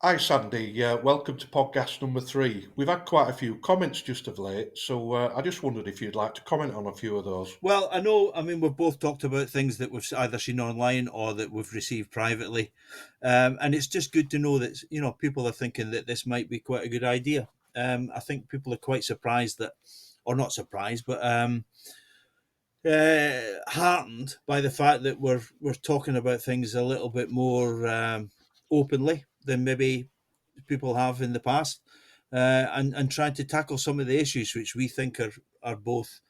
Hi, Sandy. Welcome to podcast number 3. We've had quite a few comments just of late, so I just wondered if you'd like to comment on a few of those. Well, I know, we've both talked about things that we've either seen online or that we've received privately. And it's just good to know that, people are thinking that this might be quite a good idea. I think people are quite surprised that, or not surprised, but heartened by the fact that we're talking about things a little bit more openly than maybe people have in the past, and trying to tackle some of the issues which we think are both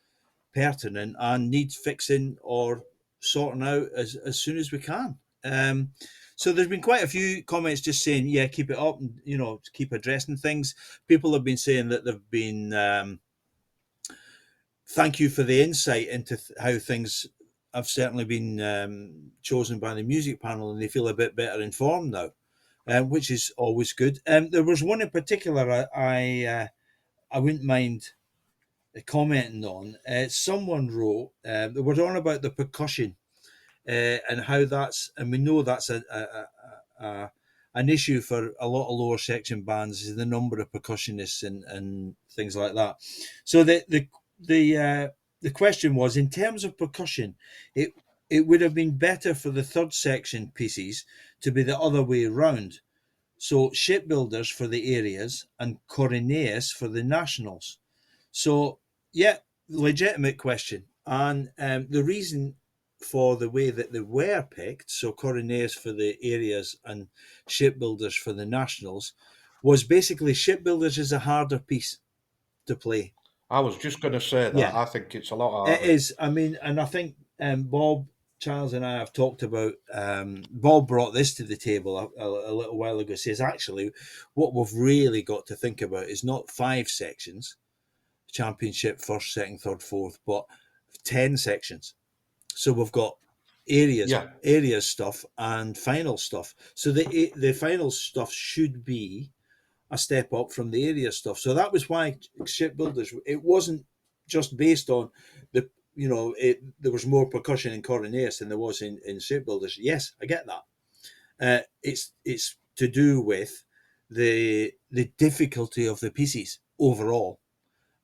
pertinent and needs fixing or sorting out as soon as we can. So there's been quite a few comments just saying, yeah, keep it up and, keep addressing things. People have been saying that they've been, thank you for the insight into how things have certainly been chosen by the music panel and they feel a bit better informed now, which is always good. There was one in particular I wouldn't mind commenting on. Someone wrote, they were on about the percussion, and how and we know that's an issue for a lot of lower section bands, is the number of percussionists and things like that. So the question was, in terms of percussion, it it would have been better for the third section pieces to be the other way around. So shipbuilders for the areas and Coroneus for the nationals. So, yeah, legitimate question. And the reason for the way that they were picked, so Coroneus for the areas and shipbuilders for the nationals, was basically shipbuilders is a harder piece to play. I was just going to say that. Yeah, I think it's a lot it harder. is. And I think Bob, Charles, and I have talked about. Bob brought this to the table a little while ago. Says actually, what we've really got to think about is not 5 sections, championship, first, second, third, fourth, but 10 sections. So we've got Yeah, areas stuff and final stuff. So the final stuff should be a step up from the area stuff. So that was why shipbuilders. It wasn't just based on the there was more percussion in Coroneus than there was in shipbuilders. Yes, I get that. It's to do with the difficulty of the pieces overall,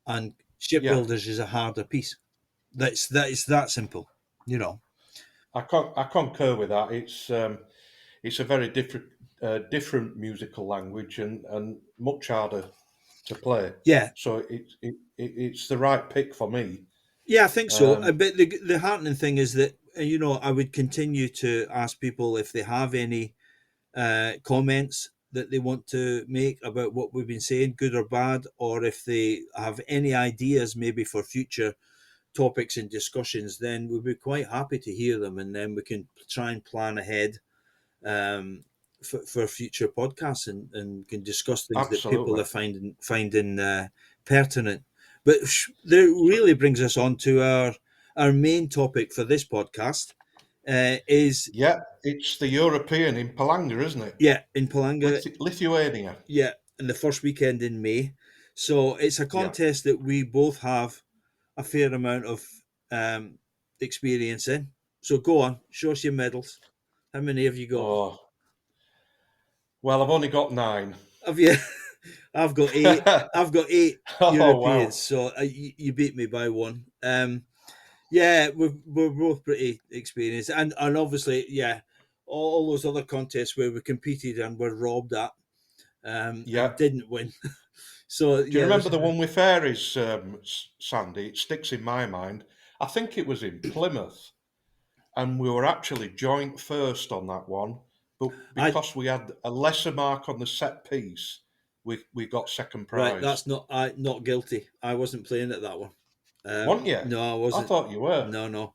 and yeah. shipbuilders is a harder piece. It's that simple, you know. I concur with that. It's a very different musical language and much harder to play. Yeah, So it's the right pick for me. yeah, I think so. Um, But the heartening thing is that I would continue to ask people if they have any comments that they want to make about what we've been saying, good or bad, or if they have any ideas maybe for future topics and discussions, then we'd be quite happy to hear them, and then we can try and plan ahead, for future podcasts, and can discuss things that people Absolutely. are finding pertinent. But that really brings us on to our main topic for this podcast. Is Yeah, it's the European in Palanga, isn't it? Yeah, in Palanga. Lithuania. Yeah, in the first weekend in May. So it's a Yeah. contest that we both have a fair amount of um, experience in. So go on, show us your medals. How many have you got? Oh, well, I've only got 9. Have you? I've got 8. I've got 8 Oh, Europeans. wow. So you beat me by one. Yeah, we're both pretty experienced, and obviously, yeah, all those other contests where we competed and were robbed at, and Yeah. didn't win. So Do you yeah, remember the one with fairies, Sandy? It sticks in my mind. I think it was in Plymouth, and we were actually joint first on that one, but I because we had a lesser mark on the set piece, we got second right. prize. That's not guilty. I wasn't playing at that one. Weren't you? No, I I wasn't. thought you were. No, no.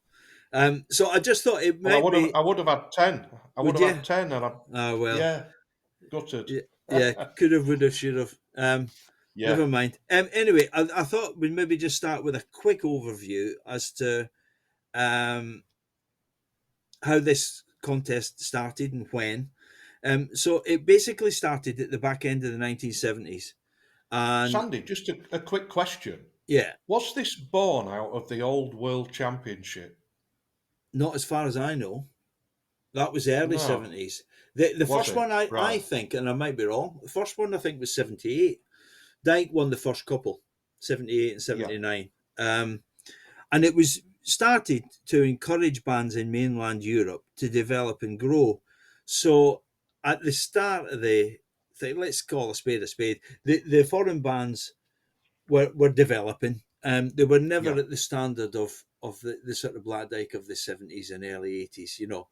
So I just thought it Well, might be. I would have had 10. I would Would have you? had 10, and Oh well. yeah, gutted. Yeah, yeah. Could have, would have, should have. Yeah, Never mind. Anyway, I thought we'd maybe just start with a quick overview as to um, how this contest started and when. So it basically started at the back end of the 1970s, and Sandy, just a quick question. yeah, Was this born out of the old World Championship? not as far as I know. That was early No, 70s. The was first it? one I Right. think, and I might be wrong, the first one I think was 78. Dyke won the first couple, 78 and Yeah. 79. And it was started to encourage bands in mainland Europe to develop and grow. So at the start of the thing, let's call a spade a spade, the foreign bands were developing. They were never Yeah. at the standard of the sort of Black Dyke of the 70s and early 80s, you know.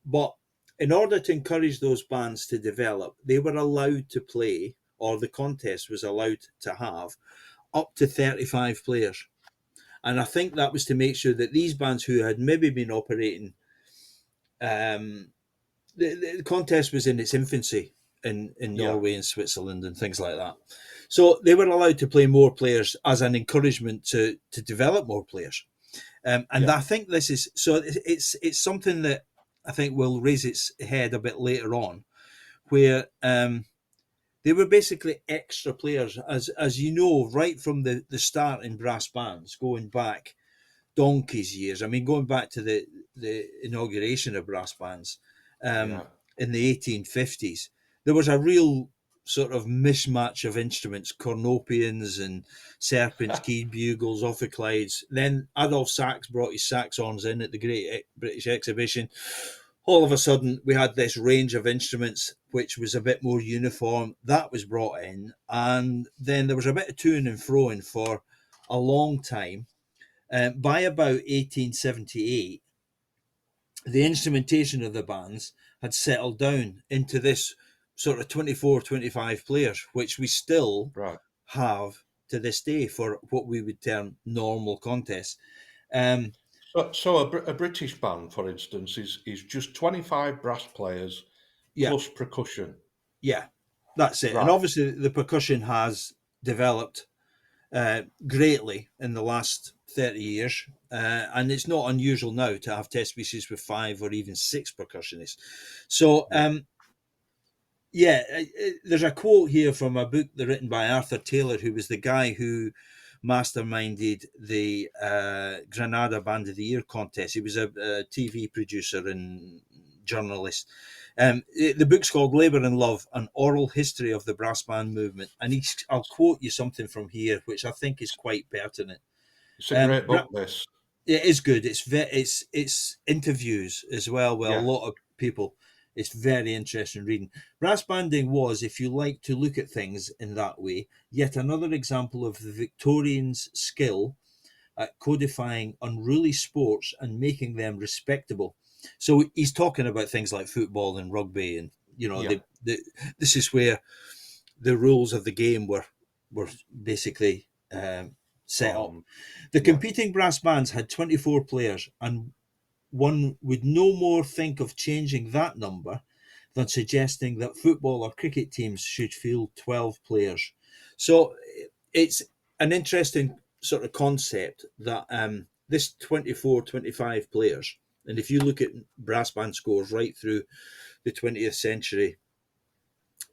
But in order to encourage those bands to develop, they were allowed to play, or the contest was allowed to have, up to 35 players. And I think that was to make sure that these bands who had maybe been operating, um, the contest was in its infancy in Yeah. Norway and Switzerland and things like that. So they were allowed to play more players as an encouragement to develop more players. And Yeah. I think this is so. It's something that I think will raise its head a bit later on, where they were basically extra players, as you know, right from the start in brass bands, going back donkey's years. I mean, going back to the inauguration of brass bands Yeah. in the 1850s, there was a real sort of mismatch of instruments, cornopians and serpents, keyed bugles, ophicleides. Then Adolf Sax brought his saxhorns in at the Great British Exhibition. All of a sudden, we had this range of instruments which was a bit more uniform. That was brought in, and then there was a bit of to and fro for a long time. By about 1878, the instrumentation of the bands had settled down into this sort of 24, 25 players, which we still Right. have to this day for what we would term normal contests. Um, So a British band, for instance, is just 25 brass players yeah, plus percussion. yeah, that's it. And Right. obviously, the percussion has developed greatly in the last 30 years. And it's not unusual now to have test pieces with 5 or even 6 percussionists. So, Yeah. yeah, there's a quote here from a book written by Arthur Taylor, who was the guy who masterminded the Granada Band of the Year contest. He was a TV producer and journalist. The book's called Labour and Love, An Oral History of the Brass Band Movement. And I'll quote you something from here, which I think is quite pertinent. It's a great Bra- book, this. it is good. It's interviews as well with a Yeah. lot of people. It's very interesting reading. Brass banding was, if you like to look at things in that way, yet another example of the Victorians' skill at codifying unruly sports and making them respectable. So he's talking about things like football and rugby, and you know, Yeah. this is where the rules of the game were basically set up. Formed. The Yeah. competing brass bands had 24 players, and one would no more think of changing that number than suggesting that football or cricket teams should field 12 players. So it's an interesting sort of concept that this 24, 25 players, and if you look at brass band scores right through the 20th century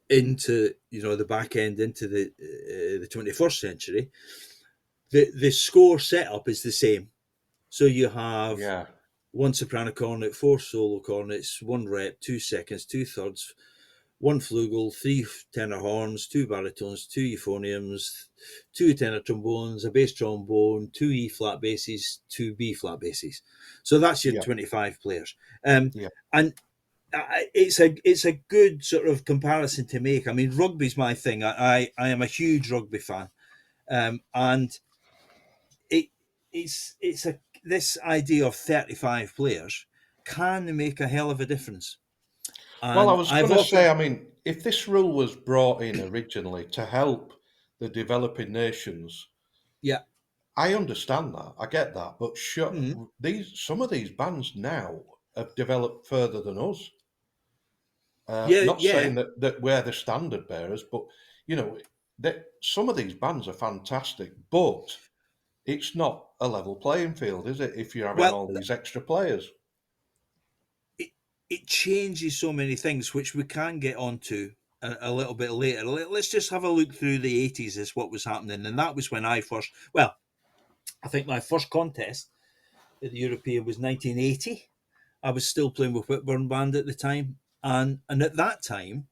into the back end into the 21st century, the score setup is the same. So you have Yeah. one soprano cornet, four solo cornets, one rep, 2 seconds, 2/3, one flugel, three tenor horns, two baritones, two euphoniums, two tenor trombones, a bass trombone, two E flat basses, two B flat basses. So that's your Yeah. 25 players. Um, Yeah. and it's a good sort of comparison to make. I mean, rugby's my thing. I am a huge rugby fan, and it it's a this idea of 35 players can make a hell of a difference. Well, I And was I've going to say, often, I mean, if this rule was brought in originally to help the developing nations, yeah, I understand that. I get that. But mm, some of these bands now have developed further than us. yeah, Not yeah. saying that we're the standard bearers, but you know, that some of these bands are fantastic, but it's not a level playing field, is it? If you're having Well, all these extra players. it, it changes so many things, which we can get onto a little bit later. Let's just have a look through the 80s as what was happening. And that was when I think my first contest at the European was 1980. I was still playing with Whitburn Band at the time, and at that time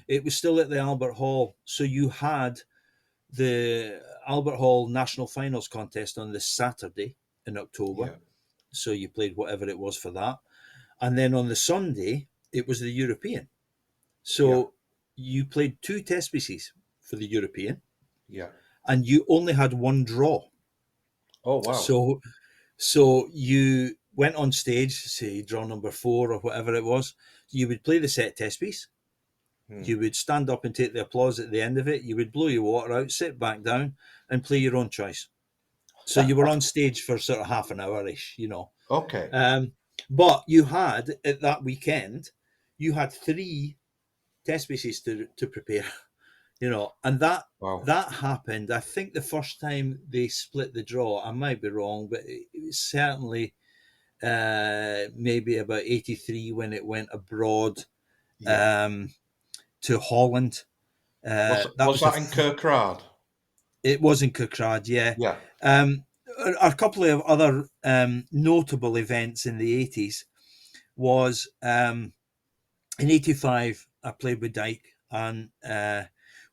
it was still at the Albert Hall. So you had the Albert Hall National Finals contest on the Saturday in October. Yeah. So you played whatever it was for that. And then on the Sunday, it was the European. Yeah. So you played two test species for the European, Yeah. and you only had one draw. Oh wow. So you went on stage, say draw number 4 or whatever it was. You would play the set test piece. Hmm. You would stand up and take the applause at the end of it. You would blow your water out, sit back down, and play your own choice. So you were on stage for sort of half an hour ish, you know. Okay. Um, but you had at that weekend, you had 3 test pieces to prepare, you know, and Wow. that happened. I think the first time they split the draw, I might be wrong, but it was certainly maybe about 83 when it went abroad Yeah. um, to Holland. That Was was the that in Kirkrade? it was in Kirkrade, yeah. Yeah. Um, a couple of other notable events in the 80s was in 85 I played with Dyke, and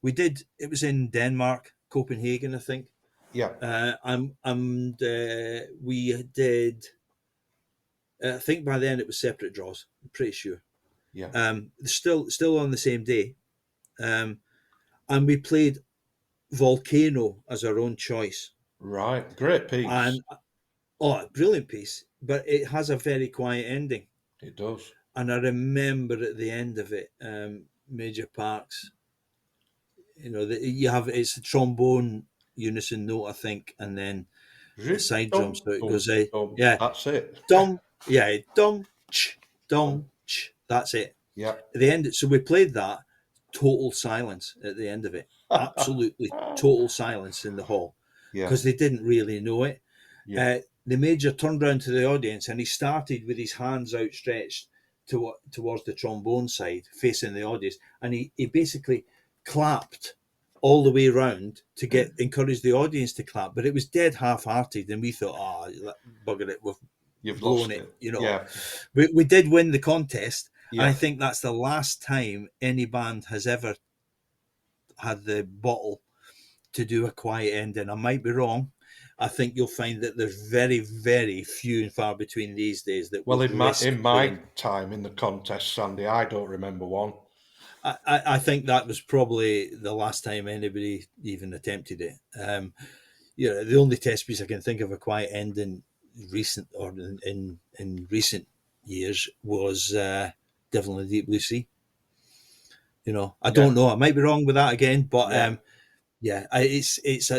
we did it was in Denmark, Copenhagen, I think. Yeah. And we did I think by then it was separate draws, I'm pretty sure. Yeah. Still on the same day. And we played Volcano as our own choice. Right. Great piece. And oh, brilliant piece, but it has a very quiet ending. It does. And I remember at the end of it, Major Parks, you know, you have it's a trombone unison note, I think, and then a Zip, side drum. dum, So it dum, goes a dum. yeah, That's it. dum, yeah, dum, ch, Dum. dum, ch. That's it. Yeah. At the end, so we played that. Total silence at the end of it. Absolutely total silence in the hall Yeah. because they didn't really know it. Yeah. The major turned round to the audience and he started with his hands outstretched towards the trombone side, facing the audience, and he basically clapped all the way round to get encourage the audience to clap. But it was dead half-hearted, and we thought, bugger it, we've You've blown lost it. it. You know, Yeah. we did win the contest, and I Yeah. think that's the last time any band has ever had the bottle to do a quiet ending. I might be wrong. I think you'll find that there's very, very few and far between these days that Well, would in risk my playing. time in the contest, Sandy, I don't remember one. I think that was probably the last time anybody even attempted it. You know, the only test piece I can think of a quiet ending recent or in recent years was Devil in the Deep Blue Sea. You know, I Yeah. don't know. I might be wrong with that again, but Yeah. yeah,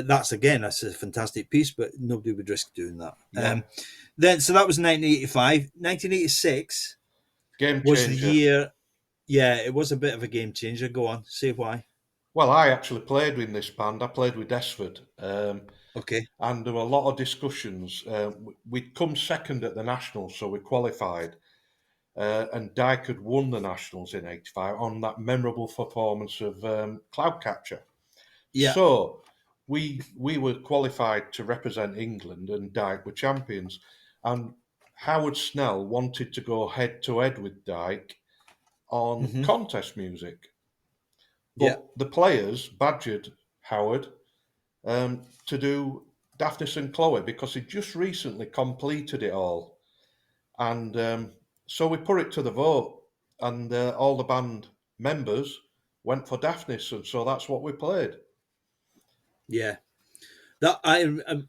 that's a fantastic piece, but nobody would risk doing that. Yeah. Then so that was 1985. 1986 Game was the changer. year. Yeah, it was a bit of a game changer. Go on, say why. Well, I actually played with this band. I played with Desford. Okay. And there were a lot of discussions. We'd come second at the Nationals, so we qualified. And Dyke had won the Nationals in '85 on that memorable performance of Cloudcatcher. Yeah. So we were qualified to represent England, and Dyke were champions. And Howard Snell wanted to go head to head with Dyke on Hmm. contest music, Yeah. but the players badgered Howard to do Daphnis and Chloe because he'd just recently completed it all. And so we put it to the vote, and all the band members went for Daphnis, and so that's what we played. Yeah. That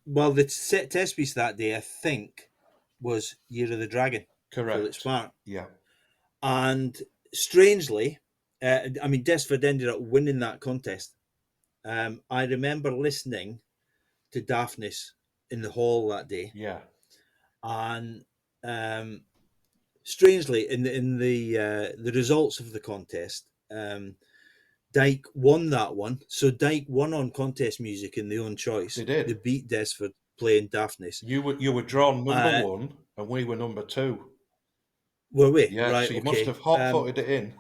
well, the set test piece that day I think was Year of the Dragon, Philip Correct. Sparke, Yeah. and strangely, I mean, Desford ended up winning that contest. I remember listening to Daphnis in the hall that day, Yeah. and strangely, in the results of the contest, Dyke won that one. So Dyke won on contest music in their own They choice. They did. beat Desford playing Daphnis. You were drawn number Uh, one, and we were number two. were we Yeah. right? So you must Okay. have hot footed it in.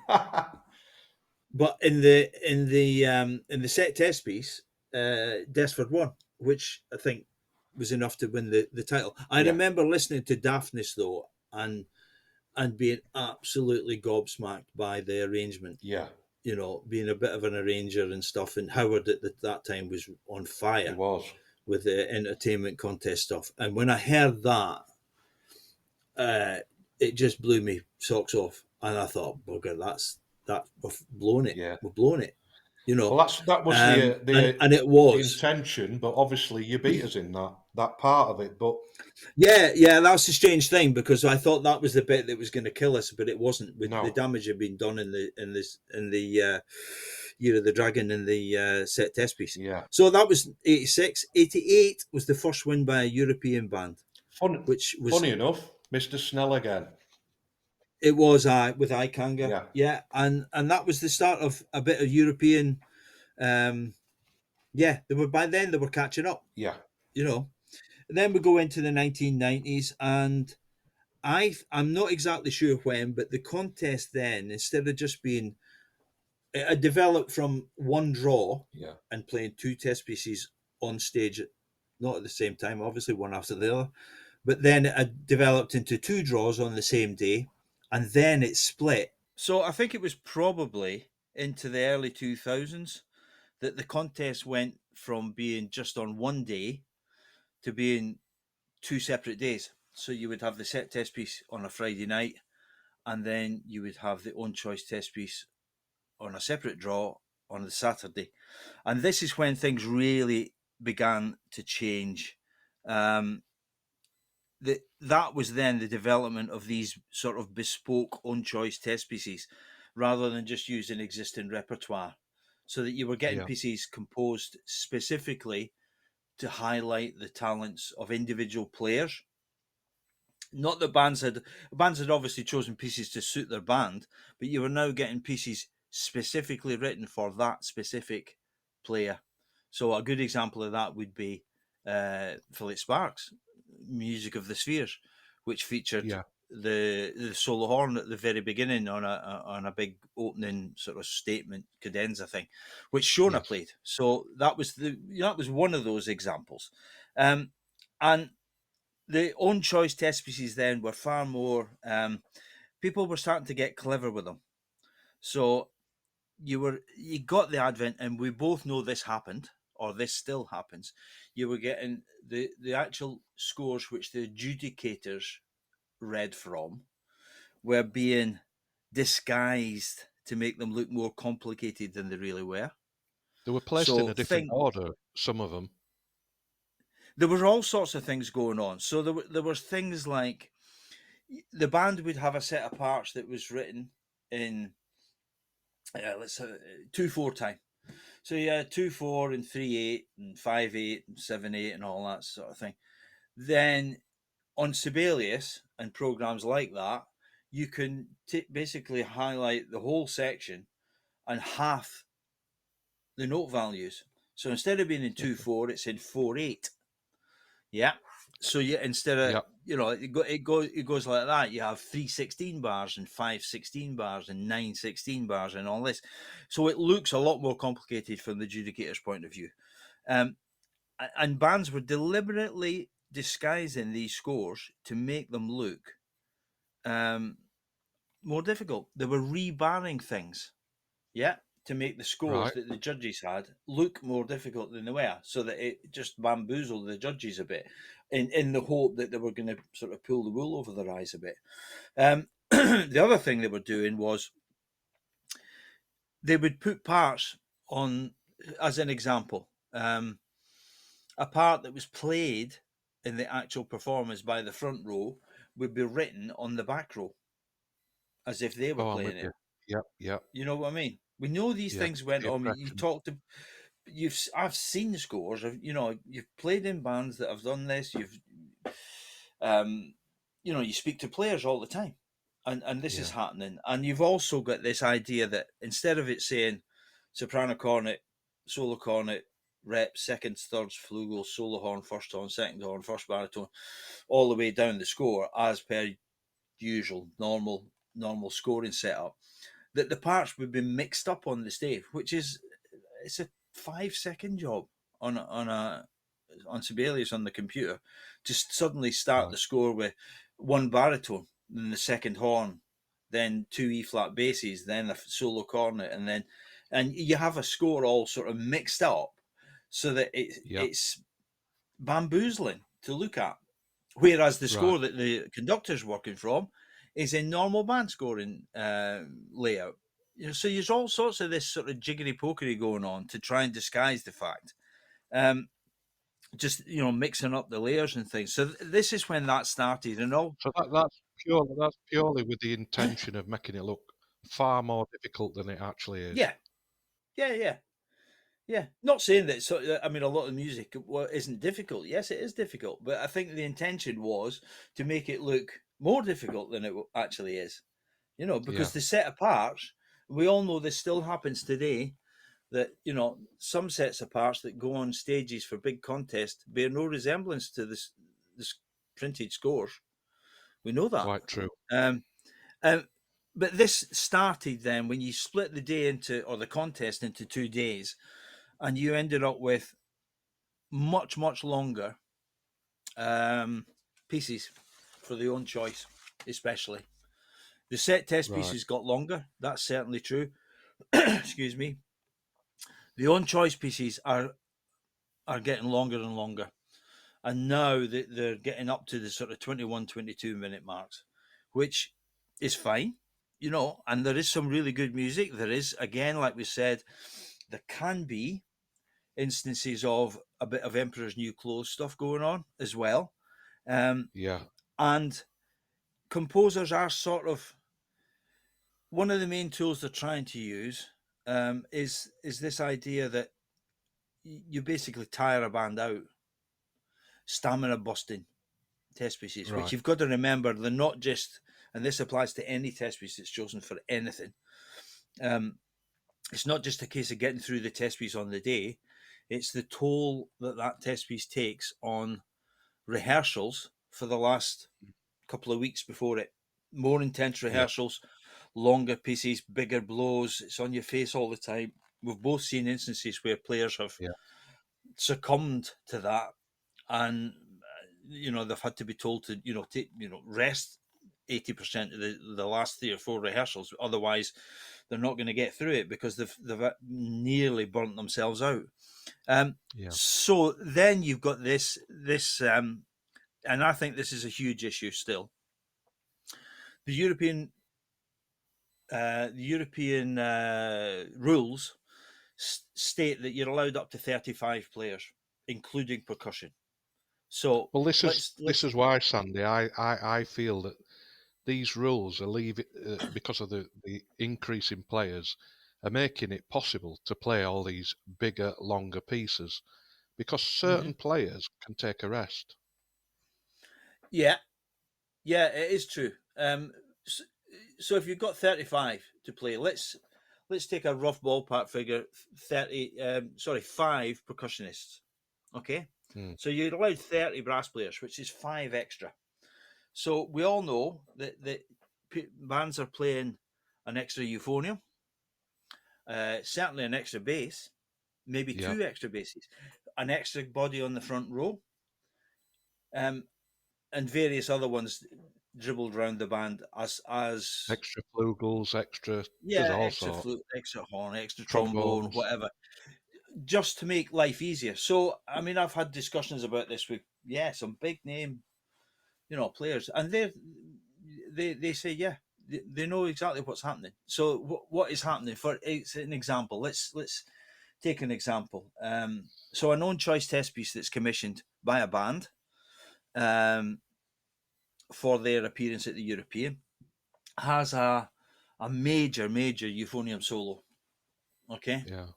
But in the set test piece, Desford won, which I think was enough to win the title. I Yeah. remember listening to Daphnis though, and and being absolutely gobsmacked by the arrangement. Yeah, Being a bit of an arranger and stuff. And Howard at that time was on he fire was. with the entertainment contest stuff. And when I heard that, it just blew me socks off. And I thought, bugger, we've blown it. Yeah. We've blown it. You Well, know, that was the and it was. intention, but obviously you beat us in that part of it. But Yeah, that's the strange thing, because I thought that was the bit that was going to kill us, but it wasn't. The no, damage had been done in the Year of the Dragon in the set test piece. yeah. So that was 86. 88 was the first win by a European band, which was Funny enough, Mr. Snell again. it was with Ikanga. Yeah, Yeah, and that was the start of a bit of European. Yeah, by then they were catching up. yeah, You know, and then we go into the 1990s, and I'm not exactly sure when, but the contest then, instead of just being, it developed from one draw yeah. and playing two test pieces on stage, not at the same time, obviously one after the other, but then it developed into two draws on the same day, and then it split. So I think it was probably into the early 2000s that the contest went from being just on one day to being two separate days. So you would have the set test piece on a Friday night, and then you would have the own choice test piece on a separate draw on the Saturday. And this is when things really began to change. That was then the development of these sort of bespoke own choice test pieces, rather than just using existing repertoire, so that you were getting Yeah. pieces composed specifically to highlight the talents of individual players. Not that bands had obviously chosen pieces to suit their band, but you were now getting pieces specifically written for that specific player. So a good example of that would be Philip Sparke's Music of the Spheres, which featured Yeah. the solo horn at the very beginning on a big opening sort of statement cadenza thing, which Shona Yes. played. So that was one of those examples, and the own choice test pieces then were far more. People were starting to get clever with them. So you got the advent, and we both know this happened, or this still happens. You were getting the actual scores which the adjudicators read from were being disguised to make them look more complicated than they really were. They were placed in So a different order, some of them. there were all sorts of things going on. So there was things like the band would have a set of parts that was written in let's say 2/4 time. So yeah, 2/4 and 3/8 and 5/8 and 7/8 and all that sort of thing. Then on Sibelius and programs like that, you can basically highlight the whole section and half the note values. So instead of being in 2/4, it's in 4/8. Yeah. So instead of Yeah. it goes like that. You have 3/16 bars and 5/16 bars and 9/16 bars and all this. So it looks a lot more complicated from the adjudicator's point of view. And bands were deliberately disguising these scores to make them look more difficult. They were rebarring things, yeah, to make the scores Right. that the judges had look more difficult than they were, so that it just bamboozled the judges a bit, in the hope that they were going to sort of pull the wool over their eyes a bit. The other thing they were doing was they would put parts on, as an example, a part that was played in the actual performance by the front row would be written on the back row as if they were Oh, I'm with playing it. you. Yep. Yep. You know what I mean? We know these Yeah. things went The on. You impression. talked to I've seen the scores of, you've played in bands that have done this. Um, you speak to players all the time, and this is Yeah. happening. And you've also got this idea that instead of it saying soprano cornet, solo cornet, rep, seconds, thirds, flugel, solo horn, first horn, first baritone, all the way down the score as per usual normal scoring setup, that the parts would be mixed up on the stage, which is it's a 5-second job on Sibelius on the computer to suddenly start Right. the score with one baritone. then the second horn, then two E flat basses, then a solo cornet, and you have a score all sort of mixed up so that Yeah. it's bamboozling to look at. Whereas the Right. score that the conductor's working from is in normal band scoring layout. So there's all sorts of this sort of jiggery pokery going on to try and disguise the fact. Um, just mixing up the layers and things. So this is when that started, and all. So that's purely with the intention of making it look far more difficult than it actually is. Yeah, yeah, yeah. Yeah, not saying that. So, I mean, a lot of music isn't difficult. Yes, it is difficult, but I think the intention was to make it look more difficult than it actually is. Yeah. Because the set of parts, we all know this still happens today. That some sets of parts that go on stages for big contests bear no resemblance to this printed scores. We know that. Quite true. Um, um, but this started then when you split the day into, or the contest into 2 days, and you ended up with much, much longer um, pieces for the own choice, especially. The set test Right. pieces got longer. That's certainly true. Excuse me. The own choice pieces are getting longer and longer. And now they're getting up to the sort of 21, 22 minute marks, which is fine, and there is some really good music. There is, again, like we said, there can be instances of a bit of Emperor's New Clothes stuff going on as well. Um, Yeah. and composers are sort of one of the main tools they're trying to use is this idea that you basically tire a band out, stamina busting test pieces, which Right. you've got to remember they're not just, and this applies to any test piece that's chosen for anything. It's not just a case of getting through the test piece on the day; it's the toll that test piece takes on rehearsals for the last couple of weeks before it. More intense Yeah. rehearsals, longer pieces, bigger blows. It's on your face all the time. We've both seen instances where players have Yeah. succumbed to that, and they've had to be told to take rest 80% of the last 3 or 4 rehearsals. Otherwise, they're not going to get through it because they've nearly burnt themselves out. Yeah. So then you've got this, and I think this is a huge issue still. The European rules state that you're allowed up to 35 players, including percussion. So Well, this let's is why, Sandy. I feel that these rules are because of the increase in players are making it possible to play all these bigger, longer pieces because Mhm. certain players can take a rest. Yeah, yeah, it is true. So, so if you've got 35 to play, let's take a rough ballpark figure: 30. Sorry, 5 percussionists. Okay, Hmm. so you're allowed 30 brass players, which is 5 extra. So we all know that bands are playing an extra euphonium, certainly an extra bass, maybe Yeah. 2 extra basses, an extra body on the front row, um, and various other ones dribbled around the band as Extra flugels, extra. There's yeah, all extra sorts. flute, extra horn, extra trombone, Trombones. whatever, just to make life easier. So I mean, I've had discussions about this with some big name players, and they say they know exactly what's happening. So what is happening? For it's an example. Let's take an example. So a known choice test piece that's commissioned by a band um, for their appearance at the European has a major euphonium solo. Okay, Yeah.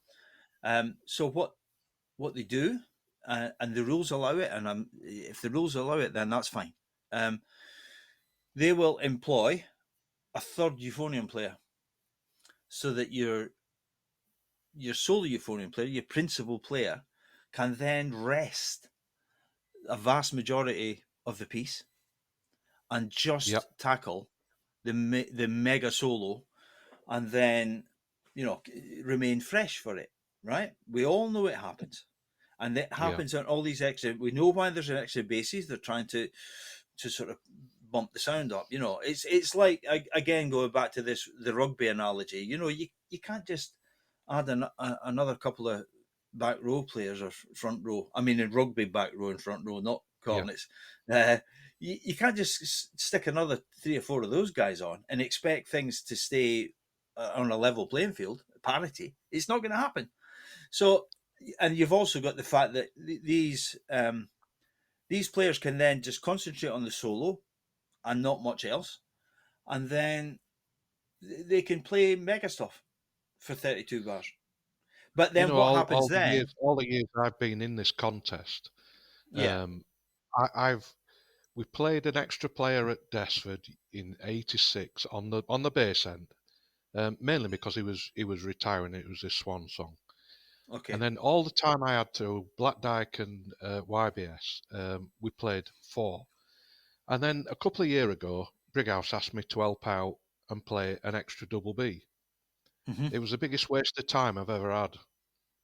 so what they do, and the rules allow it, and if the rules allow it, then that's fine. They will employ a third euphonium player so that your solo euphonium player, your principal player, can then rest a vast majority of the piece and Yep. just tackle the mega solo, and then remain fresh for it. Right? We all know it happens, and it Yeah. happens on all these extra. We know why there's an extra bases. They're trying to sort of bump the sound up. It's like, again, going back to the rugby analogy. You can't just add another couple of back row players or front row. I mean, in rugby, back row and front row, not Yeah. cornets. You can't just stick another 3 or 4 of those guys on and expect things to stay on a level playing field, parity. It's not going to happen. So, and you've also got the fact that these players can then just concentrate on the solo and not much else, and then they can play mega stuff for 32 bars. But You then know, what happens then? all the years I've been in this contest, Yeah. um, I've we played an extra player at Desford in '86 on the bass end, mainly because he was retiring. It was his swan song, and Okay. then all the time I had to Black Dyke and YBS, we played four, and then a couple of years ago, Brighouse asked me to help out and play an extra double B. Hmm. It was the biggest waste of time I've ever had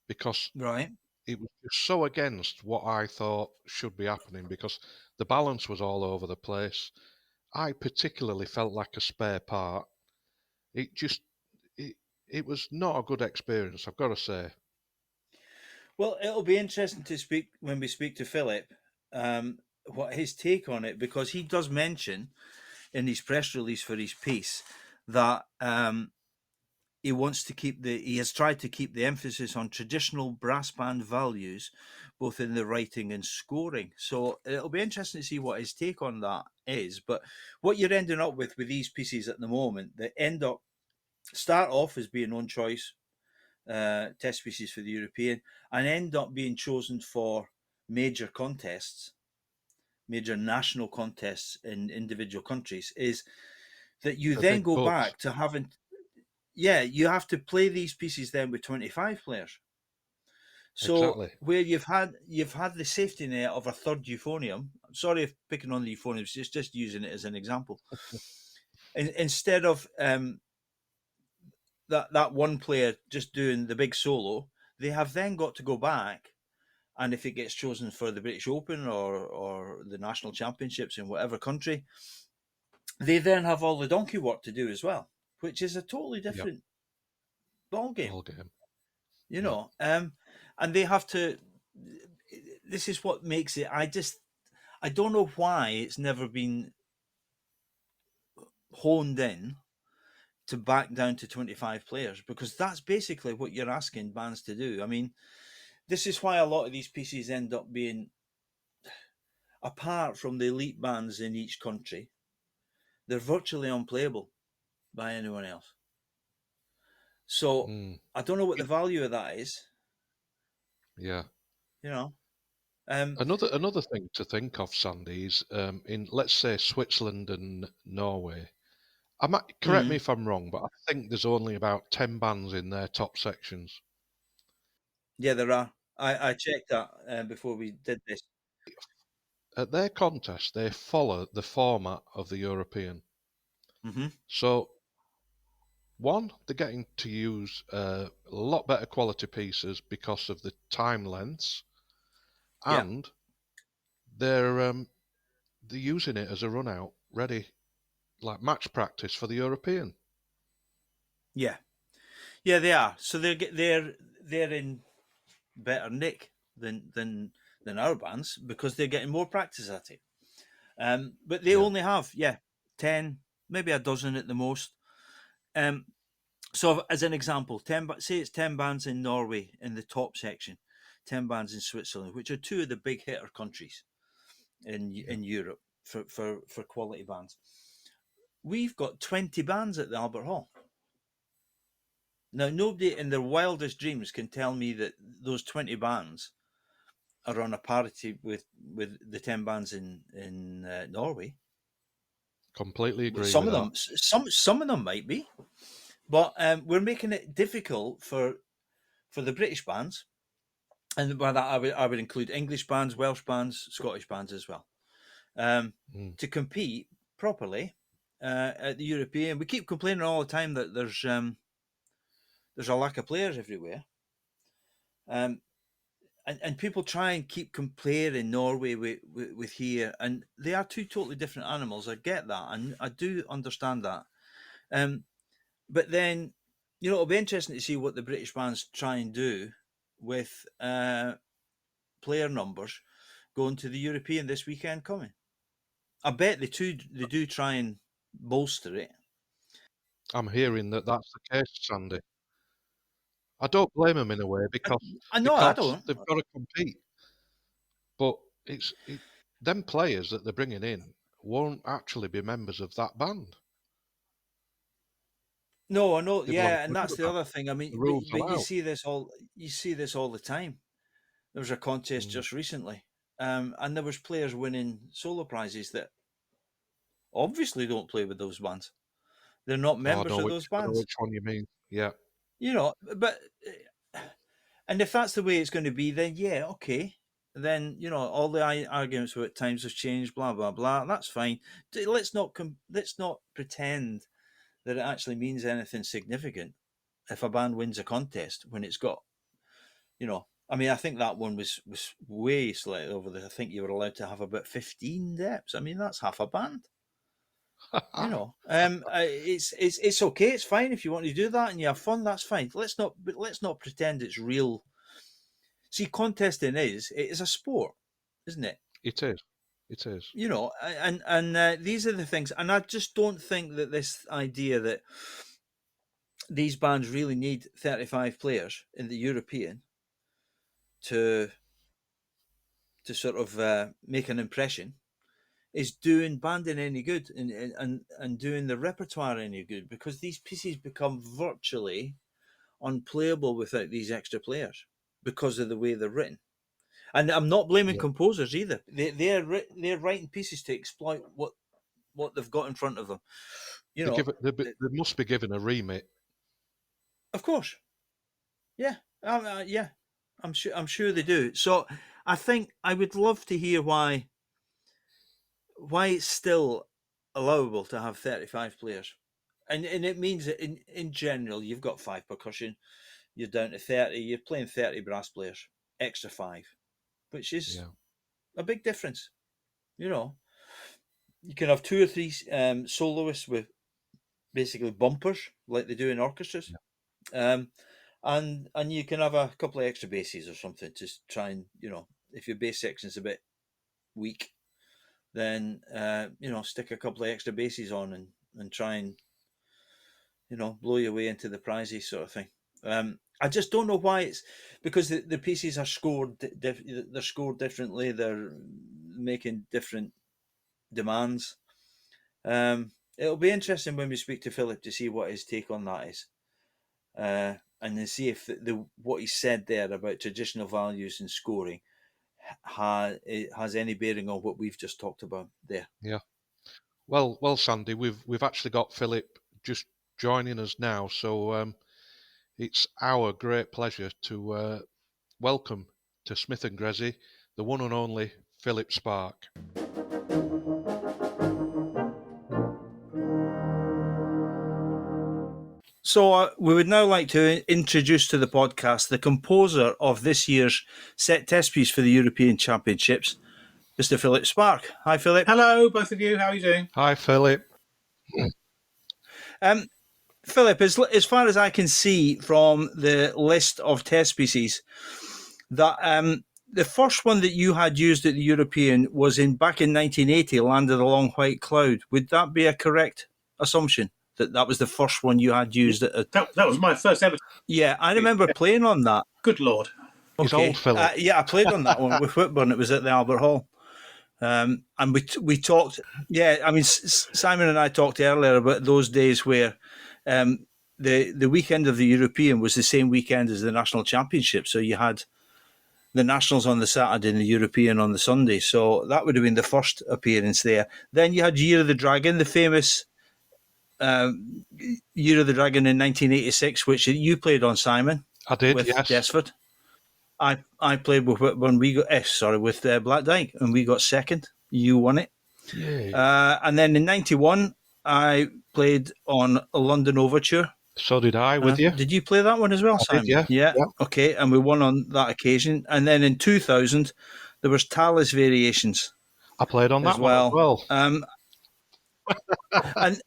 because Right. it was just so against what I thought should be happening because the balance was all over the place. I particularly felt like a spare part. It just it it was not a good experience, I've got to say. Well, it'll be interesting to speak when we speak to Philip, what his take on it, because he does mention in his press release for his piece that he has tried to keep the emphasis on traditional brass band values, both in the writing and scoring. So it'll be interesting to see what his take on that is. But what you're ending up with these pieces at the moment, they start off as being on choice test pieces for the European, and end up being chosen for major contests, major national contests in individual countries, is that you The then big go bucks, back to having, yeah, you have to play these pieces then with 25 players. So exactly. where you've had the safety net of a third euphonium. I'm sorry if picking on the euphoniums, just using it as an example. Instead of that one player just doing the big solo, they have then got to go back, and if it gets chosen for the British Open or the national championships in whatever country, they then have all the donkey work to do as well, which is a totally Yep, different ball game. ball game. You Yep. know, um, and they have to. This is what makes it. I don't know why it's never been honed in to back down to 25 players, because that's basically what you're asking bands to do. I mean, this is why a lot of these pieces end up being, apart from the elite bands in each country, they're virtually unplayable by anyone else. So Mm. I don't know what the value of that is. Yeah. You know, um, Another thing to think of, Sandy, is in let's say Switzerland and Norway. Correct me mm, if I'm wrong, but I think there's only about 10 bands in their top sections. yeah, there are. I checked that before we did this. At their contest, they follow the format of the European. Hmm. So, one, they're getting to use a lot better quality pieces because of the time lengths, Yeah, and they're using it as a run out, ready like match practice for the European. yeah, yeah. They are. So they're in better nick than our bands because they're getting more practice at it. But they Yeah, only have, yeah, 10, maybe a dozen at the most. Um, so as an example, say it's 10 bands in Norway in the top section, 10 bands in Switzerland, which are two of the big hitter countries yeah, in Europe for quality bands. We've got 20 bands at the Albert Hall. Now, nobody in their wildest dreams can tell me that those 20 bands are on a parity with the 10 bands in Norway. completely agree Some with of that. them, some of them might be, but we're making it difficult for the British bands, and by that I would include English bands, Welsh bands, Scottish bands as well, um, Mm. to compete properly at the European. We keep complaining all the time that there's a lack of players everywhere. Um, and people try and keep comparing Norway with here, and they are two totally different animals. I get that, and I do understand that. But then, it'll be interesting to see what the British bands try and do with player numbers going to the European this weekend coming. I bet they do try and bolster it. I'm hearing that that's the case, Sandy. I don't blame them in a way I know I because don't. they've got to compete. But them players that they're bringing in won't actually be members of that band. No, I know. They belong Yeah, to and that's another the band. other thing. I The mean, rules but you allow. see this all. You see this all the time. There was a contest Mm. just recently, and there was players winning solo prizes that obviously don't play with those bands. They're not Oh, members of those I know bands. which one you mean. Yeah, But and if that's the way it's going to be, then yeah, okay. Then all the arguments about times have changed, blah blah blah. That's fine. Let's not pretend that it actually means anything significant if a band wins a contest when it's got, I mean, I think that one was way slightly over the. I think you were allowed to have about 15 deps. I mean, that's half a band. It's okay. It's fine if you want to do that and you have fun. That's fine. Let's not pretend it's real. See, contesting it is a sport, isn't it? it is. It is. And these are the things, and I just don't think that this idea that these bands really need 35 players in the European to sort of make an impression is doing banding any good and doing the repertoire any good, because these pieces become virtually unplayable without these extra players because of the way they're written. And I'm not blaming Yeah. composers either. They're writing pieces to exploit what they've got in front of them. They must be given a remit. Of course, yeah, yeah. I'm sure they do. So I think I would love to hear why it's still allowable to have 35 players. And it means that in general, you've got 5 percussion, you're down to 30, you're playing 30 brass players, extra 5, which is Yeah. a big difference. You can have 2 or 3 soloists with basically bumpers, like they do in orchestras. Um, and you can have a couple of extra basses or something to try and, if your bass section's a bit weak, then, stick a couple of extra basses on and try and, blow your way into the prizes sort of thing. I just don't know why it's because the pieces are scored. They're scored differently. They're making different demands. It'll be interesting when we speak to Philip to see what his take on that is, and then see if what he said there about traditional values and scoring has any bearing on what we've just talked about there. Yeah. Well, Sandy, we've actually got Philip just joining us now, so it's our great pleasure to welcome to Smith and Grezzy the one and only Philip Sparke. So we would now like to introduce to the podcast the composer of this year's set test piece for the European Championships, Mr. Philip Sparke. Hi, Philip. Hello, both of you. How are you doing? Hi, Philip. Philip, as far as I can see from the list of test pieces, that the first one that you had used at the European was back in 1980, Landed Along White Cloud. Would that be a correct assumption? That was the first one you had used? That was my first ever. Yeah, I remember playing on that. Good Lord. He's old, Philip. Yeah, I played on that one with Whitburn. It was at the Albert Hall. And we talked. Yeah, I mean, Simon and I talked earlier about those days where the weekend of the European was the same weekend as the national championship. So you had the nationals on the Saturday and the European on the Sunday. So that would have been the first appearance there. Then you had Year of the Dragon, the famous Year of the Dragon in 1986, which you played on, Simon. I did, with yes. Desford. I played with when we got with Black Dyke, and we got second. You won it. Yeah. And then in '91, I played on a London Overture, So did I with you. Did you play that one as well, I Simon? did, yeah. Okay, and we won on that occasion. And then in 2000, there was Tallis Variations I played on as that one as well. And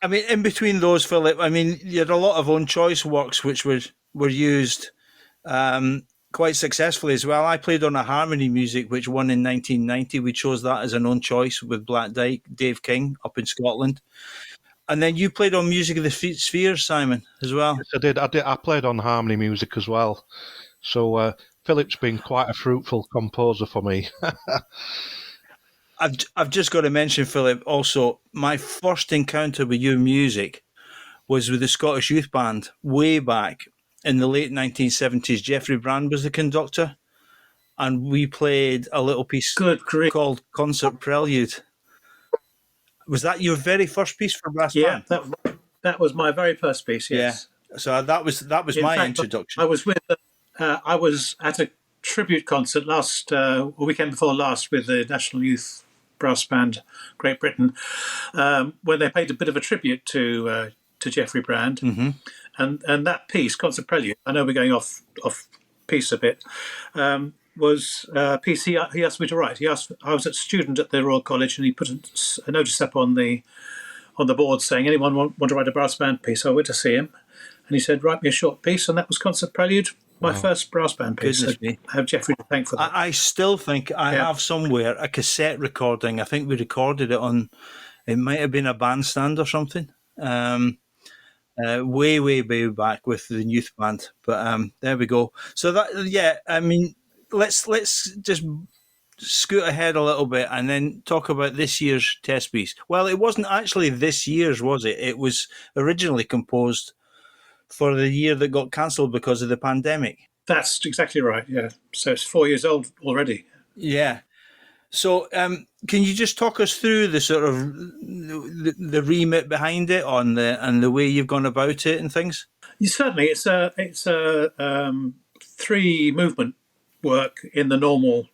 I mean, in between those, Philip, I mean, you had a lot of own choice works which were used quite successfully as well. I played on a Harmony Music which won in 1990. We chose that as an own choice with Black Dave King up in Scotland. And then you played on Music of the Spheres, Simon, as well. Yes, I did. I played on Harmony Music as well. So Philip's been quite a fruitful composer for me. I've just got to mention, Philip, also, my first encounter with your music was with the Scottish Youth Band way back in the late 1970s. Geoffrey Brand was the conductor, and we played a little piece called Concert Prelude. Was that your very first piece for brass band? Yeah, that was my very first piece. Yes. Yeah. So that was my introduction. I was at a tribute concert last weekend before last with the National Youth Brass Band, Great Britain, where they paid a bit of a tribute to Geoffrey Brand, and that piece, Concert Prelude. I know we're going off piece a bit. Was a piece he asked me to write. I was a student at the Royal College, and he put a notice up on the board saying, anyone want to write a brass band piece? So I went to see him, and he said, write me a short piece, and that was Concert Prelude, my first brass band piece. Goodness so me. I have Geoffrey to thank for that. I still think I have somewhere a cassette recording. I think we recorded it on, it might have been a bandstand or something. Way back with the youth band. But there we go. So that, yeah, I mean, let's just scoot ahead a little bit and then talk about this year's test piece. Well, it wasn't actually this year's, was it? It was originally composed for the year that got cancelled because of the pandemic. That's exactly right, yeah. So it's 4 years old already. Yeah. So can you just talk us through the sort of the remit behind it and the way you've gone about it and things? Certainly, it's a 3 movement work in the normal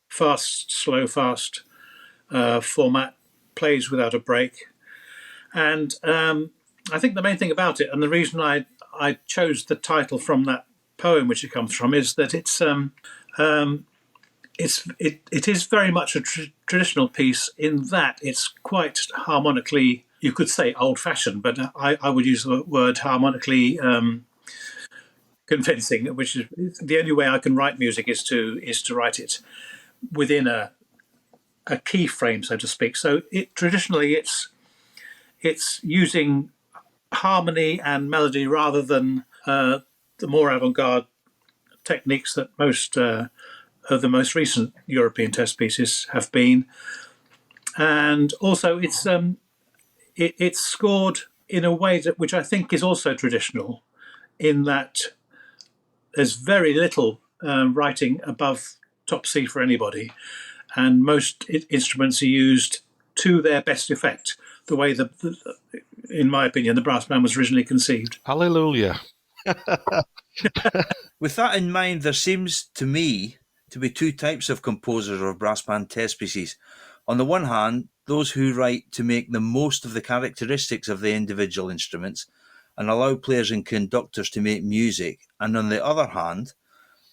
fast, slow, fast format, plays without a break. And I think the main thing about it, and the reason I chose the title from that poem which it comes from, is that it is very much a traditional piece in that it's quite harmonically, you could say old-fashioned, but I would use the word harmonically convincing, which is the only way I can write music is to write it within a key frame, so to speak. So traditionally it's using harmony and melody rather than the more avant-garde techniques that most of the most recent European test pieces have been. And also it's scored in a way which I think is also traditional, in that there's very little writing above top C for anybody, and most instruments are used to their best effect, the way in my opinion, the brass band was originally conceived. Hallelujah. With that in mind, there seems to me to be 2 types of composers of brass band test pieces. On the one hand, those who write to make the most of the characteristics of the individual instruments and allow players and conductors to make music, and on the other hand,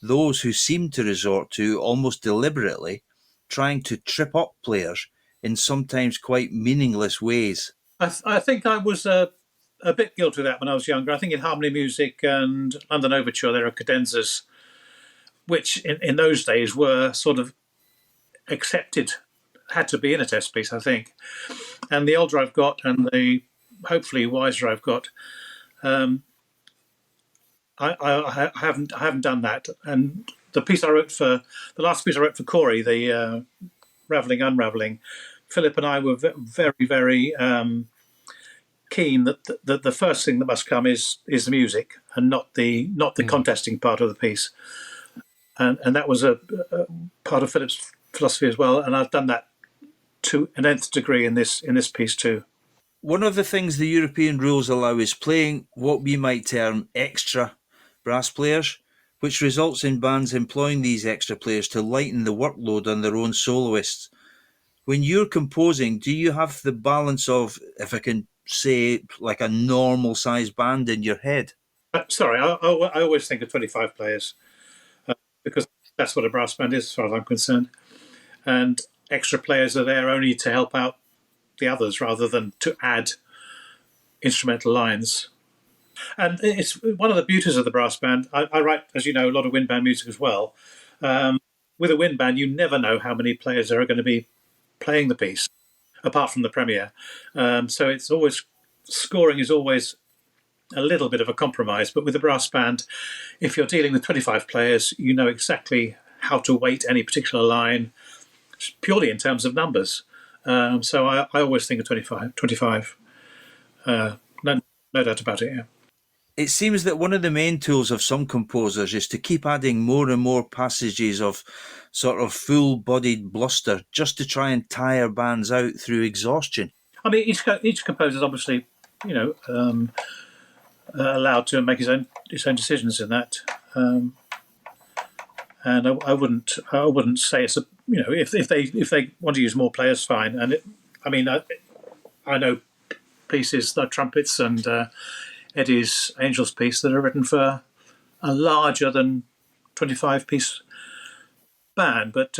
those who seem to resort to, almost deliberately, trying to trip up players in sometimes quite meaningless ways. I think I was a bit guilty of that when I was younger. I think in Harmony Music and London Overture there are cadenzas which in those days were sort of accepted, had to be in a test piece, I think. And the older I've got and the hopefully wiser I've got, I haven't done that. And the last piece I wrote for Corey, the Ravelling Unravelling, Philip and I were very, very keen that the first thing that must come is the music and not the contesting part of the piece. And that was a part of Philip's philosophy as well. And I've done that to an nth degree in this piece too. One of the things the European rules allow is playing what we might term extra brass players, which results in bands employing these extra players to lighten the workload on their own soloists. When you're composing, do you have the balance of, if I can say, like a normal sized band in your head? Sorry, I always think of 25 players because that's what a brass band is, as far as I'm concerned. And extra players are there only to help out the others rather than to add instrumental lines. And it's one of the beauties of the brass band. I write, as you know, a lot of wind band music as well. With a wind band, you never know how many players are going to be playing the piece, apart from the premiere. So it's always, scoring is always a little bit of a compromise. But with the brass band, if you're dealing with 25 players, you know exactly how to weight any particular line, purely in terms of numbers. So I always think of 25. No doubt about it, yeah. It seems that one of the main tools of some composers is to keep adding more and more passages of sort of full-bodied bluster just to try and tire bands out through exhaustion. I mean, each composer is obviously, allowed to make his own decisions in that. And I wouldn't say it's if they want to use more players, fine. And I know pieces like trumpets and Eddie's Angels piece that are written for a larger than 25 piece band, but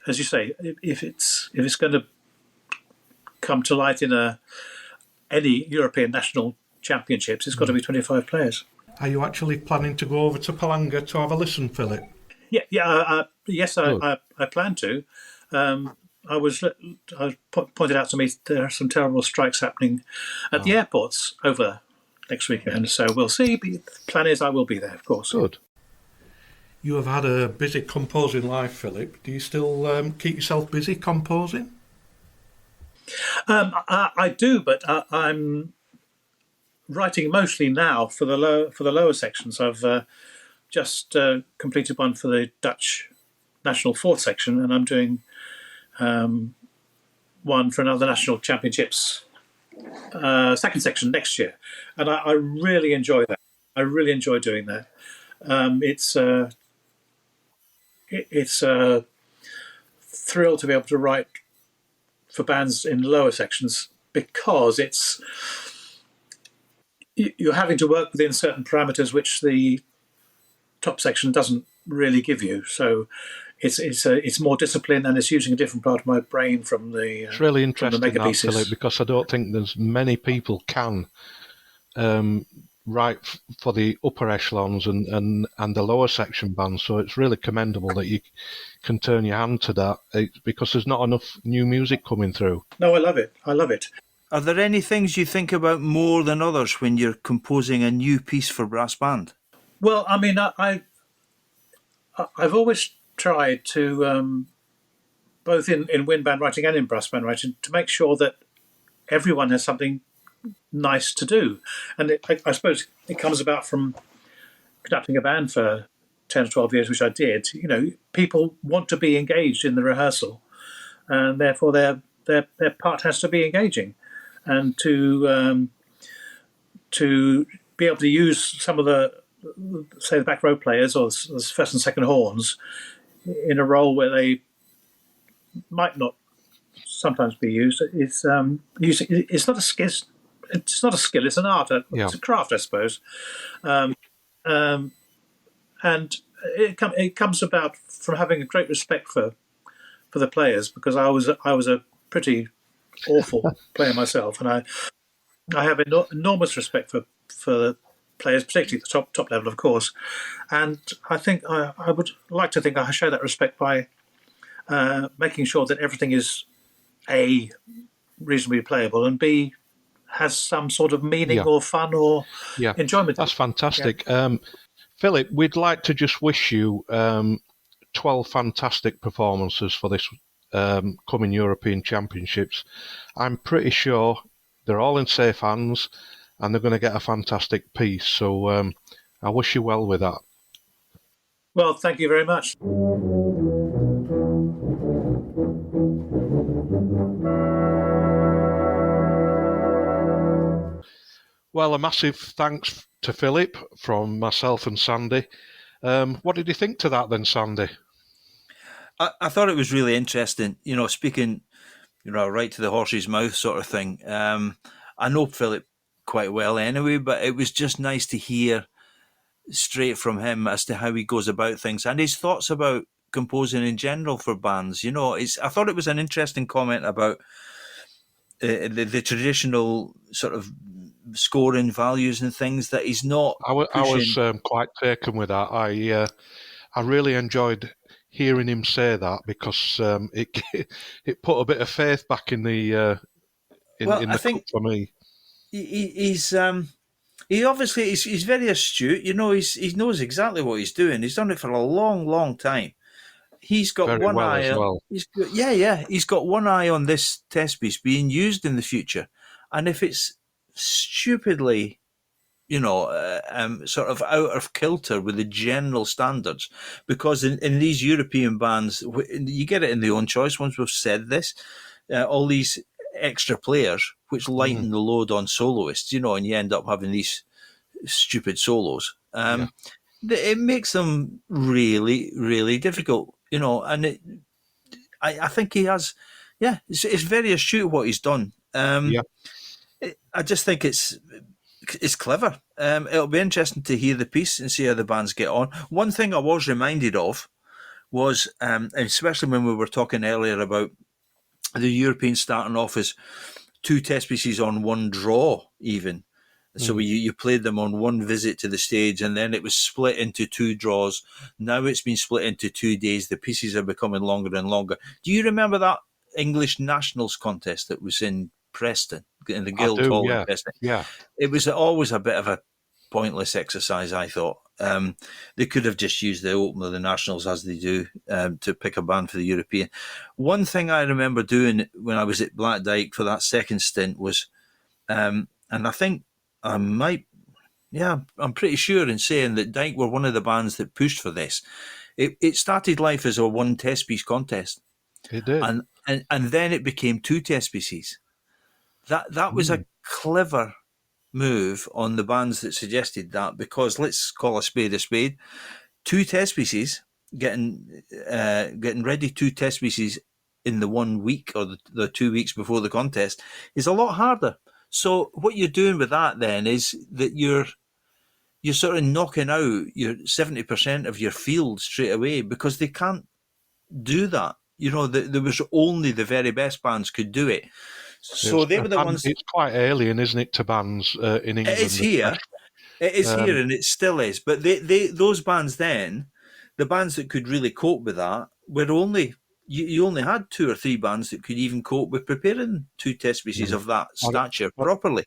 as you say, if it's going to come to light in any European national championships, it's got to be 25 players. Are you actually planning to go over to Palanga to have a listen, Philip? Yes, I plan to. I was pointed out to me there are some terrible strikes happening at the airports over next weekend, so we'll see. The plan is I will be there, of course. Good. You have had a busy composing life, Philip. Do you still keep yourself busy composing? I do, but I'm writing mostly now for the lower sections. I've just completed one for the Dutch national fourth section, and I'm doing one for another national championships second section next year, and I really enjoy that. I really enjoy doing that. It's a thrill to be able to write for bands in lower sections because you're having to work within certain parameters which the top section doesn't really give you. So it's more disciplined, and it's using a different part of my brain from the. It's really interesting that, Philip, because I don't think there's many people can write for the upper echelons and the lower section bands. So it's really commendable that you can turn your hand to that because there's not enough new music coming through. No, I love it. I love it. Are there any things you think about more than others when you're composing a new piece for brass band? Well, I mean, I've always tried to, both in wind band writing and in brass band writing, to make sure that everyone has something nice to do. And I suppose it comes about from conducting a band for 10 or 12 years, which I did. You know, people want to be engaged in the rehearsal, and therefore their part has to be engaging. And to be able to use some of the back row players or the first and second horns in a role where they might not sometimes be used, it's not a skill. It's not a skill; it's an art. It's a craft, I suppose. And it comes about from having a great respect for the players, because I was a pretty awful player myself, and I have enormous respect for the players, particularly at the top level, of course. And I think I would like to think I show that respect by making sure that everything is A, reasonably playable, and B, has some sort of meaning or fun or enjoyment. That's fantastic. Yeah. Philip, we'd like to just wish you 12 fantastic performances for this coming European Championships. I'm pretty sure they're all in safe hands and they're going to get a fantastic piece. So I wish you well with that. Well, thank you very much. Well, a massive thanks to Philip from myself and Sandy. What did you think to that then, Sandy? I thought it was really interesting, speaking, right to the horse's mouth sort of thing. I know Philip quite well anyway, but it was just nice to hear straight from him as to how he goes about things and his thoughts about composing in general for bands. I thought it was an interesting comment about the traditional sort of scoring values and things that he's not I was pushing. quite taken with that. I really enjoyed hearing him say that because it it put a bit of faith back in the Well, in I the cup think for me. he's he obviously he's very astute. He knows exactly what he's doing. He's done it for a long, long time. He's got Very one well as eye. well. Yeah. He's got one eye on this test piece being used in the future, and if it's stupidly, sort of out of kilter with the general standards, because in these European bands, you get it in the own choice ones. We've said this, all these extra players which Mm, lighten the load on soloists, and you end up having these stupid solos. yeah, It makes them really, really difficult, and I think he has, yeah, it's very astute what he's done. yeah, I just think it's clever. It'll be interesting to hear the piece and see how the bands get on. One thing I was reminded of was, especially when we were talking earlier about the Europeans starting off as two test pieces on one draw, even. So mm, you played them on one visit to the stage, and then it was split into two draws. Now it's been split into 2 days. The pieces are becoming longer and longer. Do you remember that English Nationals contest that was in Preston, in the I do. Guildhall in Yeah, Preston? yeah, It was always a bit of a pointless exercise, I thought. They could have just used the Open of the Nationals as they do to pick a band for the European. One thing I remember doing when I was at Black Dyke for that second stint was, and I think I might, yeah, I'm pretty sure in saying that Dyke were one of the bands that pushed for this. It started life as a one test piece contest, it did. and then it became two test pieces. That was Mm, a clever move on the bands that suggested that, because let's call a spade a spade. Two test pieces, getting ready, two test pieces in the 1 week or the 2 weeks before the contest is a lot harder. So what you're doing with that then is that you're sort of knocking out your 70% of your field straight away, because they can't do that. There was only the very best bands could do it. So they were the and ones. it's quite alien, isn't it, to bands in It is England, here. especially. It is here, Um, and it still is. But those bands then, the bands that could really cope with that were only you only had two or three bands that could even cope with preparing two test pieces mm. of that I, stature I properly.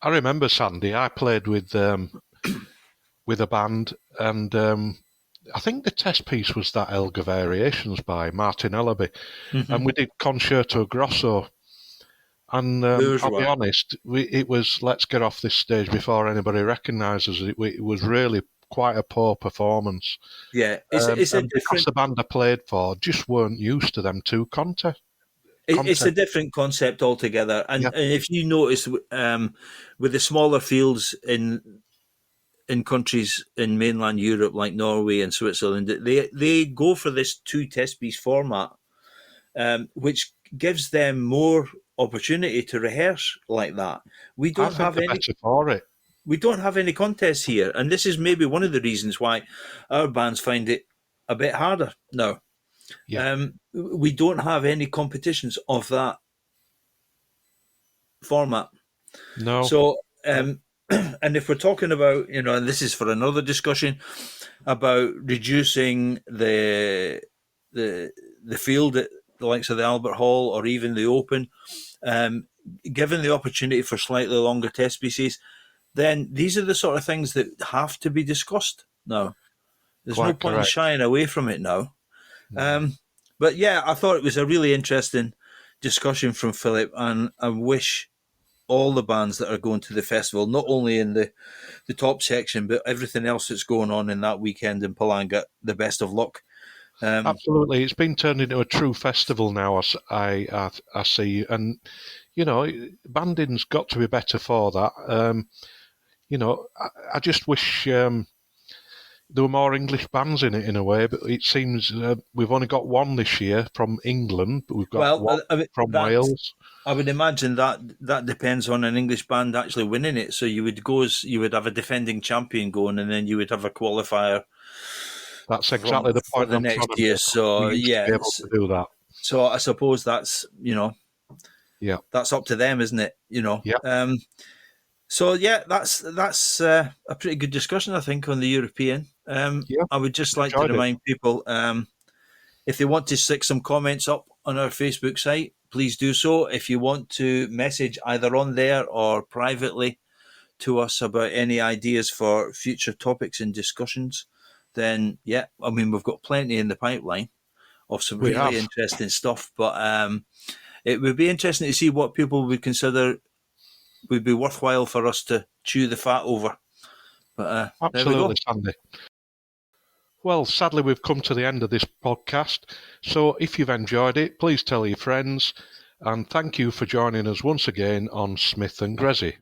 I remember Sandy. I played with a band, and I think the test piece was that Elgar Variations by Martin Ellaby, Mm-hmm. and we did Concerto Grosso. And I'll be Bourgeois. honest, it was let's get off this stage before anybody recognises it. It was really quite a poor performance, Yeah, it's a and because different the band I played for just weren't used to them two it's a contests. different concept altogether. Yeah, And if you notice, with the smaller fields in countries in mainland Europe like Norway and Switzerland, they go for this two test piece format, which gives them more opportunity to rehearse like that. We I don't think have they're any. better for it. We don't have any contests here, and this is maybe one of the reasons why our bands find it a bit harder now. Yeah, We don't have any competitions of that format. no, So, no, and if we're talking about, and this is for another discussion about reducing the the field at the likes of the Albert Hall or even the Open, um, given the opportunity for slightly longer test pieces, then these are the sort of things that have to be discussed now. There's no quite point in correct. shying away from it now. Mm. Um, but yeah, I thought it was a really interesting discussion from Philip, and I wish all the bands that are going to the festival, not only in the top section, but everything else that's going on in that weekend in Palanga, the best of luck. Um, Absolutely, it's been turned into a true festival now. I see, and banding's got to be better for that. I just wish. there were more English bands in it in a way, but it seems we've only got one this year from England, but we've got Well, one from Wales. I would imagine that depends on an English band actually winning it. So you would have a defending champion going, and then you would have a qualifier. That's exactly the for point the I'm trying next to year. make. So We used to be able to do that. So I suppose that's Yeah. that's up to them, isn't it? Yeah. So yeah, that's a pretty good discussion, I think, on the European. Yeah. I would just like to Enjoyed it. remind people, if they want to stick some comments up on our Facebook site, please do so. If you want to message either on there or privately to us about any ideas for future topics and discussions, then yeah, I mean, we've got plenty in the pipeline of some We really have. interesting stuff, but it would be interesting to see what people would consider would be worthwhile for us to chew the fat over. But there we Absolutely, go. Sandy. Well, sadly, we've come to the end of this podcast. So if you've enjoyed it, please tell your friends. And thank you for joining us once again on Smith and Grezzy.